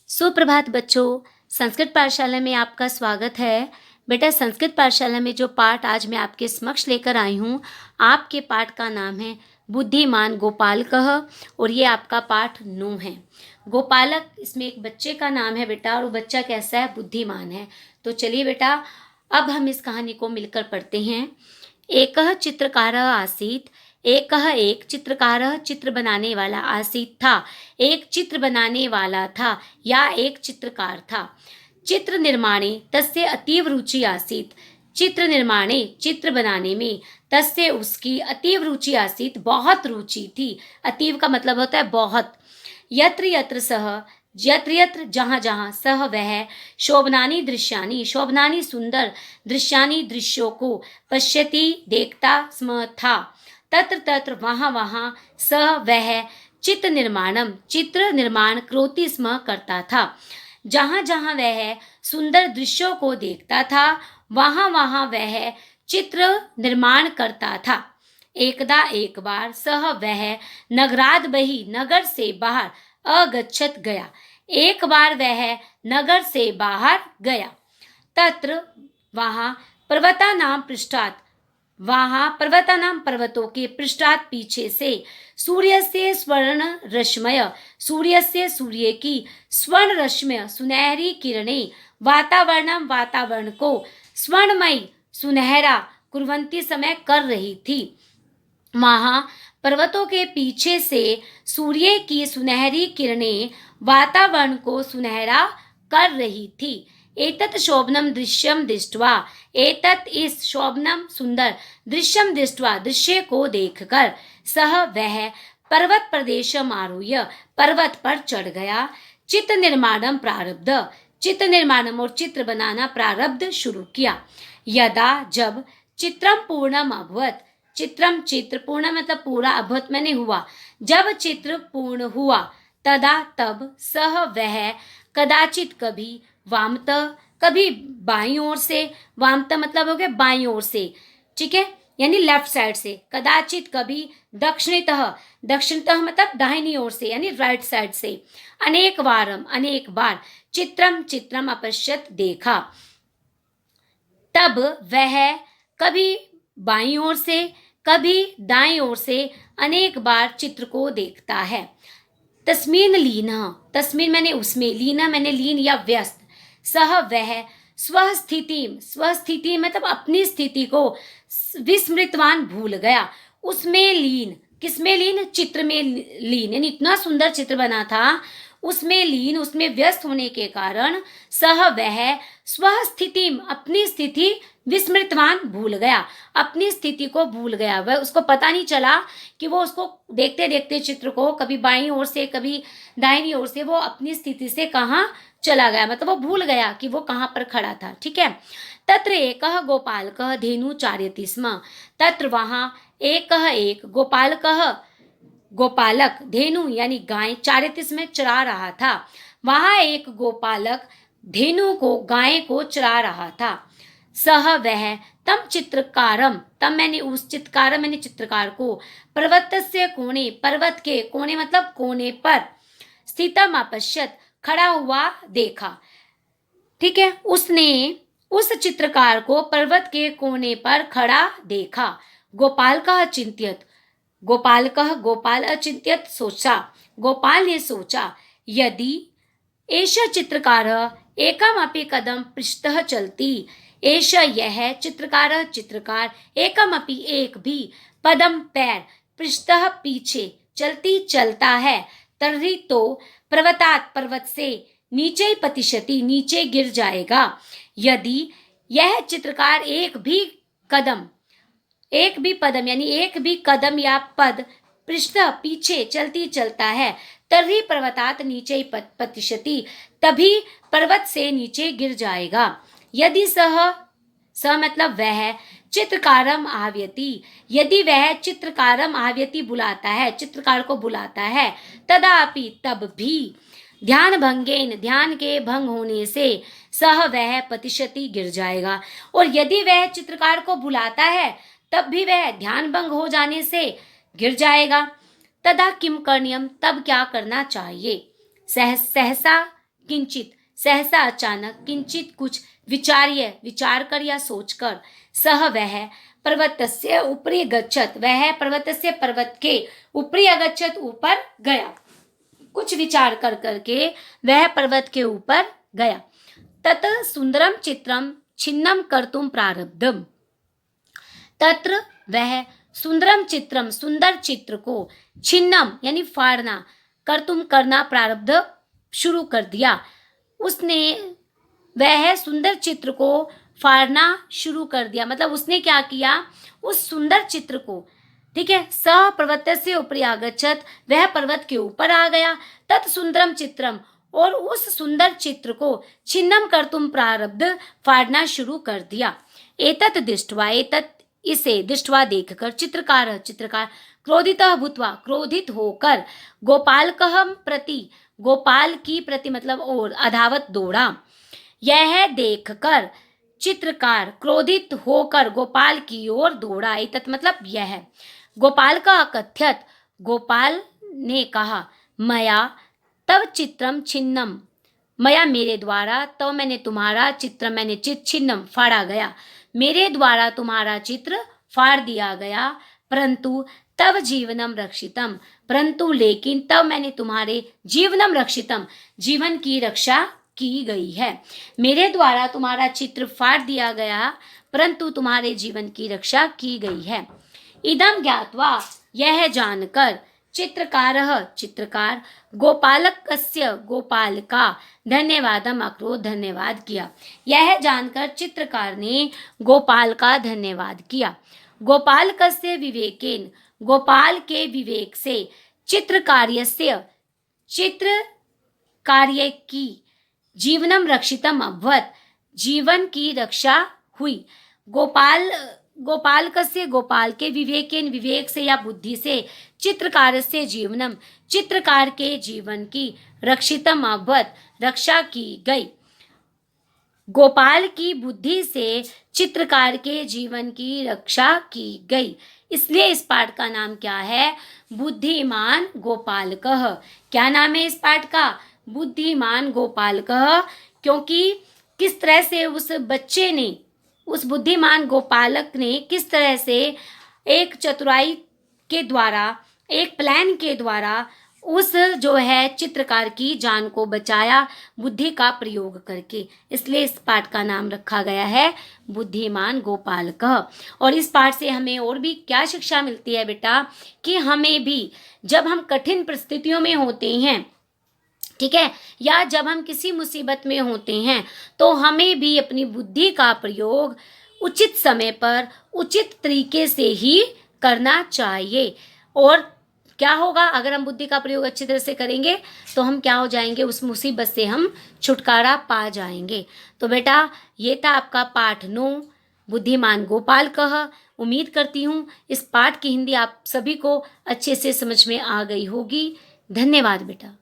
सुप्रभात बच्चों। संस्कृत पाठशाला में आपका स्वागत है। बेटा, संस्कृत पाठशाला में जो पाठ आज मैं आपके समक्ष लेकर आई हूँ, आपके पाठ का नाम है बुद्धिमान गोपालकः और ये आपका पाठ 9 है। गोपालक, इसमें एक बच्चे का नाम है बेटा, और वो बच्चा कैसा है? बुद्धिमान है। तो चलिए बेटा, अब हम इस कहानी को मिलकर पढ़ते हैं। एकः चित्रकारः आसीत्। एक चित्रकारः, चित्र बनाने वाला, आसीत् था, एक चित्र बनाने वाला था या एक चित्रकार था। चित्र निर्माणे तस्य अतीव रुचि आसीत्। चित्र निर्माणे, चित्र बनाने में, तस्य उसकी, अतीव रुचि आसीत्, बहुत रुचि थी। अतीव का मतलब होता है बहुत। यत्र यत्र सह, यत्र यत्र, जहाँ जहाँ, सह वह, शोभनानि दृश्यानि, शोभनानि सुंदर, दृश्यानि दृश्यों को, पश्यति देखता स्म था, तत्र तत्र, वहाँ वहाँ, सह वह, चित्र निर्माणम, चित्र निर्माण करोति स्म, करता था। जहाँ जहाँ वह सुंदर दृश्यों को देखता था, वहाँ वहाँ वह चित्र निर्माण करता था। एकदा, एक बार, सह वह, नगराद बहि, नगर से बाहर, अगच्छत गया, एक बार वह नगर से बाहर गया। तत्र, वहाँ, पर्वतानां पृष्ठात्, वहाँ पर्वतानां, पर्वतों के, पृष्ठात्, पीछे से, सूर्यस्य स्वर्ण रश्मय, सूर्यस्य, सूर्य की, स्वर्ण रश्मय, सुनहरी किरणें, वातावरणम, वातावरण को, स्वर्णमयी, सुनहरा, कुर्वन्ति, समय, कर रही थी। वहाँ पर्वतों के पीछे से सूर्य की सुनहरी किरणें वातावरण को सुनहरा कर रही थी। एतत् शोभनम दृश्यम दृष्ट्वा, एतत्, इस, शोभनम, सुंदर, दृश्यम दृष्ट्वा, दृश्य को देखकर, सह वह, पर्वत प्रदेशम आरुह्य, पर्वत पर चढ़ गया। चित्र निर्माणम प्रारब्ध, चित्र निर्माणम, और चित्र बनाना प्रारब्ध, शुरू किया। यदा, जब, चित्रम पूर्णम अभवत, चित्रम, चित्र, पूर्ण मतलब पूरा, अभवत मैंने हुआ, जब चित्र पूर्ण हुआ, तदा, तब, सह वह, कदाचित, कभी, वामतः, कभी बाईं ओर से, वामतः मतलब हो गया बाईं ओर से, ठीक है, यानी लेफ्ट साइड से, कदाचित, कभी, दक्षिणतः, दक्षिणतः मतलब दाहिनी ओर से, यानी राइट साइड से, अनेक वारम, अनेक बार, चित्रम, चित्रम अपश्यत, देखा। तब वह कभी बाईं ओर से, कभी दाईं ओर से, अनेक बार चित्र को देखता है। तस्मीन लीना, तस्मीन मैंने उसमें, लीना मैंने लीन या व्यस्त, सह वह, स्वस्थिति, स्वस्थिति मतलब अपनी स्थिति को, विस्मृतवान, भूल गया, उसमें लीन, किसमें लीन? चित्र में लीन, यानी इतना सुंदर चित्र बना था, उसमें लीन, उसमें व्यस्त होने के कारण, सह वह, स्वस्थिति, अपनी स्थिति, विस्मृतवान, भूल गया, अपनी स्थिति को भूल गया। वह, उसको पता नहीं चला कि वो उसको देखते देखते चित्र को, कभी बाईं ओर से, कभी दाहिनी ओर से, वो अपनी स्थिति से कहाँ चला गया, मतलब वो भूल गया कि वो कहाँ पर खड़ा था। ठीक है। तत्र एकः गोपालकः धेनु चारयति स्म, तत्र, वहाँ, एकः, एक, गोपालकः, गोपालक, धेनु यानी गाय, चारयति में, चरा रहा था, वहाँ एक गोपालक धेनु को, गाय को चरा रहा था। सह वह, तम चित्रकारम, तम मैंने उस, चित्रकारम मैंने चित्रकार को, पर्वतस्य कोणे, पर्वत के कोने मतलब कोने पर, स्थितम अपश्यत, खड़ा हुआ देखा। ठीक है, उसने उस चित्रकार को पर्वत के कोने पर खड़ा देखा। गोपाल का चिंत्यत, गोपालकः, गोपाल, अचिंत्यत, सोचा, गोपाल ने सोचा, यदि एषः चित्रकारः एकमपि कदम पृष्ठतः चलति, एषः, यह, चित्रकारः, चित्रकार, एकमपि, एक भी, पदम, पैर, पृष्ठतः, पीछे, चलती, चलता है, तर्हि, तो, पर्वतात्, पर्वत से, नीचे पतिष्यति, नीचे गिर जाएगा। यदि यह चित्रकार एक भी कदम, एक भी पदम यानी एक भी कदम या पद, पृष्ठ, पीछे, चलती, चलता है, तर्हि पर्वतात्, नीचे पतिष्यति, तभी पर्वत से नीचे गिर जाएगा। यदि सह, स मतलब वह, चित्रकारम आह्वयति, यदि वह चित्रकारम आह्वयति, बुलाता है, चित्रकार को बुलाता है, तदापि, तब भी, ध्यान भंगेन, ध्यान के भंग होने से, सह वह, पतिष्यति, गिर जाएगा। और यदि वह चित्रकार को बुलाता है, तब भी वह ध्यान भंग हो जाने से गिर जाएगा। तदा किम करणीयम, तब क्या करना चाहिए? सहसा, किंचित सहसा अचानक, किंचित कुछ, विचार्य विचार कर या सोचकर, सह वह पर्वतस्य ऊपरी गच्छत, वह पर्वतस्य पर्वत के ऊपरी अगच्छत ऊपर गया, कुछ विचार कर करके वह पर्वत के ऊपर गया। तत सुंदरम चित्रम छिन्नम कर्तुम प्रारब्धम, तत्र वह सुंदरम चित्रम सुंदर चित्र को, छिन्नम यानी फाड़ना, कर्तुम करना, प्रारब्ध शुरू कर दिया। उसने वह सुंदर चित्र को फाड़ना शुरू कर दिया, मतलब उसने क्या किया, उस सुंदर चित्र को, ठीक है, स पर्वतस्य ऊपरी आगच्छत, वह पर्वत के ऊपर आ गया, तत् सुंदरम चित्रम, और उस सुंदर चित्र को, छिन्नम कर्तुम प्रारब्ध, फाड़ना शुरू कर दिया। एतत् दृष्ट्वा, एतत् इसे, दृष्ट्वा देखकर, चित्रकार क्रोधितः भूत्वा, क्रोधित होकर, गोपालकः प्रति, गोपाल की प्रति मतलब और, अधावत दौड़ा। यह देखकर चित्रकार क्रोधित होकर गोपाल की ओर दौड़ा। एतत् मतलब यह। गोपाल का अकथ्यत, गोपाल ने कहा, मया तव चित्रम छिन्नम, मया मेरे द्वारा, तव मैंने तुम्हारा, चित्र मैंने चित, छिन्नम फाड़ा गया, मेरे द्वारा तुम्हारा चित्र फाड़ दिया गया, परंतु तव जीवनम रक्षितम, परंतु लेकिन, तव मैंने तुम्हारे, जीवनम रक्षितम जीवन की रक्षा की गई है। मेरे द्वारा तुम्हारा चित्र फाड़ दिया गया, परंतु तुम्हारे जीवन की रक्षा की गई है। इदम ज्ञात्वा, यह जानकर, चित्रकार गोपालकस्य, गोपाल का, धन्यवादम अकरोत्, धन्यवाद किया। यह जानकर चित्रकार ने गोपाल का धन्यवाद किया। गोपालकस्य विवेकेन, गोपाल के विवेक से, चित्रकार्यस्य, चित्र कार्य की, जीवनम रक्षितम अभवत्, जीवन की रक्षा हुई। गोपालकस्य, गोपाल के, विवेकेन विवेक से या बुद्धि से, चित्रकार से जीवनम, चित्रकार के जीवन की, रक्षितम अभवत् रक्षा की गई। गोपाल की बुद्धि से चित्रकार के जीवन की रक्षा की गई। इसलिए इस पाठ का नाम क्या है, बुद्धिमान गोपालकः। क्या नाम है इस पाठ का, बुद्धिमान गोपालकः, क्योंकि किस तरह से उस बच्चे ने, उस बुद्धिमान गोपालक ने किस तरह से एक चतुराई के द्वारा, एक प्लान के द्वारा उस जो है चित्रकार की जान को बचाया, बुद्धि का प्रयोग करके। इसलिए इस पाठ का नाम रखा गया है बुद्धिमान गोपालकः। और इस पाठ से हमें और भी क्या शिक्षा मिलती है बेटा, कि हमें भी जब हम कठिन परिस्थितियों में होते हैं, ठीक है, या जब हम किसी मुसीबत में होते हैं, तो हमें भी अपनी बुद्धि का प्रयोग उचित समय पर, उचित तरीके से ही करना चाहिए। और क्या होगा, अगर हम बुद्धि का प्रयोग अच्छी तरह से करेंगे तो हम क्या हो जाएंगे, उस मुसीबत से हम छुटकारा पा जाएंगे। तो बेटा ये था आपका पाठ 9, बुद्धिमान गोपालकः। उम्मीद करती हूँ इस पाठ की हिंदी आप सभी को अच्छे से समझ में आ गई होगी। धन्यवाद बेटा।